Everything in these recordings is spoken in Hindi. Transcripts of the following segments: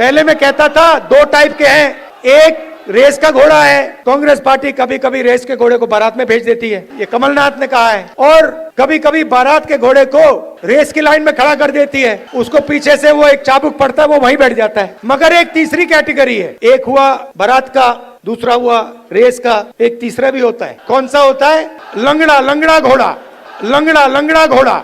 पहले मैं कहता था दो टाइप के हैं, एक रेस का घोड़ा है, कांग्रेस पार्टी कभी कभी रेस के घोड़े को बारात में भेज देती है, ये कमलनाथ ने कहा है, और कभी कभी बारात के घोड़े को रेस की लाइन में खड़ा कर देती है, उसको पीछे से वो एक चाबुक पड़ता है, वो वहीं बैठ जाता है। मगर एक तीसरी कैटेगरी है, एक हुआ बारात का, दूसरा हुआ रेस का, एक तीसरा भी होता है। कौन सा होता है? लंगड़ा लंगड़ा घोड़ा, लंगड़ा लंगड़ा घोड़ा,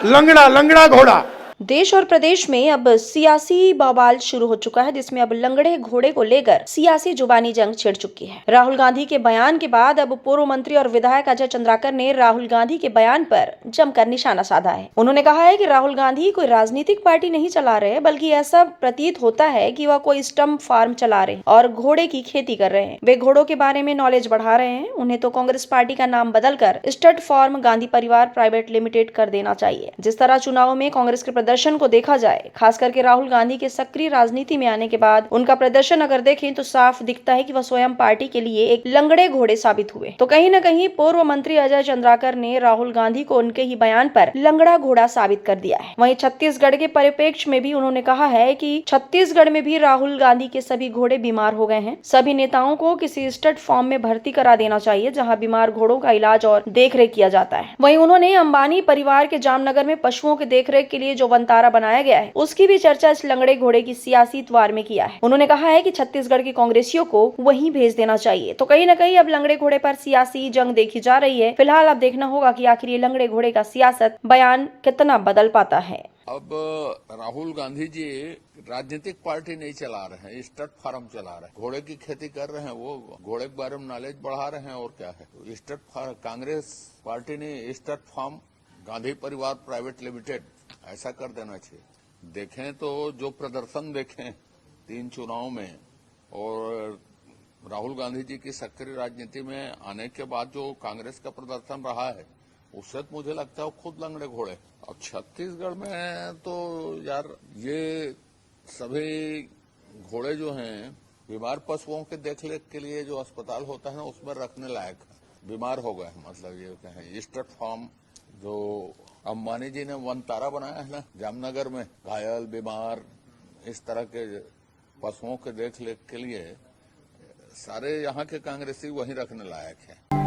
लंगड़ा लंगड़ा घोड़ा। देश और प्रदेश में अब सियासी बवाल शुरू हो चुका है, जिसमें अब लंगड़े घोड़े को लेकर सियासी जुबानी जंग छिड़ चुकी है। राहुल गांधी के बयान के बाद अब पूर्व मंत्री और विधायक अजय चंद्राकर ने राहुल गांधी के बयान पर जमकर निशाना साधा है। उन्होंने कहा है कि राहुल गांधी कोई राजनीतिक पार्टी नहीं चला रहे, बल्कि ऐसा प्रतीत होता है कि वह कोई स्टम्प फार्म चला रहे और घोड़े की खेती कर रहे हैं। वे घोड़ों के बारे में नॉलेज बढ़ा रहे हैं। उन्हें तो कांग्रेस पार्टी का नाम बदलकर स्टड फार्म गांधी परिवार प्राइवेट लिमिटेड कर देना चाहिए। जिस तरह चुनाव में कांग्रेस के प्रदर्शन को देखा जाए, खास करके राहुल गांधी के सक्रिय राजनीति में आने के बाद उनका प्रदर्शन अगर देखें तो साफ दिखता है कि वह स्वयं पार्टी के लिए एक लंगड़े घोड़े साबित हुए। तो कहीं न कहीं पूर्व मंत्री अजय चंद्राकर ने राहुल गांधी को उनके ही बयान पर लंगड़ा घोड़ा साबित कर दिया है। वहीं छत्तीसगढ़ के परिप्रेक्ष्य में भी उन्होंने कहा है कि छत्तीसगढ़ में भी राहुल गांधी के सभी घोड़े बीमार हो गए हैं। सभी नेताओं को किसी स्टड फॉर्म में भर्ती करा देना चाहिए, जहाँ बीमार घोड़ों का इलाज और देखरेख किया जाता है। वहीं उन्होंने अंबानी परिवार के जामनगर में पशुओं के देखरेख के लिए जो वनतारा बनाया गया है, उसकी भी चर्चा इस लंगड़े घोड़े की सियासी इतवार में किया है। उन्होंने कहा है कि छत्तीसगढ़ के कांग्रेसियों को वहीं भेज देना चाहिए। तो कहीं न कहीं अब लंगड़े घोड़े पर सियासी जंग देखी जा रही है। फिलहाल अब देखना होगा कि आखिर ये लंगड़े घोड़े का सियासत बयान कितना बदल पाता है। अब राहुल गांधी जी राजनीतिक पार्टी नहीं चला रहे हैं, स्टड फार्म चला रहे हैं, घोड़े की खेती कर रहे हैं, वो घोड़े के बारे में नॉलेज बढ़ा रहे हैं। और क्या है, स्टड फार्म कांग्रेस पार्टी ने स्टड फार्म गांधी परिवार प्राइवेट लिमिटेड ऐसा कर देना चाहिए। देखें तो जो प्रदर्शन देखें 3 चुनाव में, और राहुल गांधी जी की सक्रिय राजनीति में आने के बाद जो कांग्रेस का प्रदर्शन रहा है, उससे तो मुझे लगता है वो खुद लंगड़े घोड़े। और छत्तीसगढ़ में तो यार ये सभी घोड़े जो हैं बीमार पशुओं के देखरेख के लिए जो अस्पताल होता है ना, उसमें रखने लायक है। बीमार हो गए, मतलब ये कहें स्टड फार्म जो अंबानी जी ने वनतारा बनाया है ना जामनगर में, घायल बीमार इस तरह के पशुओं के देखरेख के लिए सारे यहाँ के कांग्रेसी वहीं रखने लायक हैं।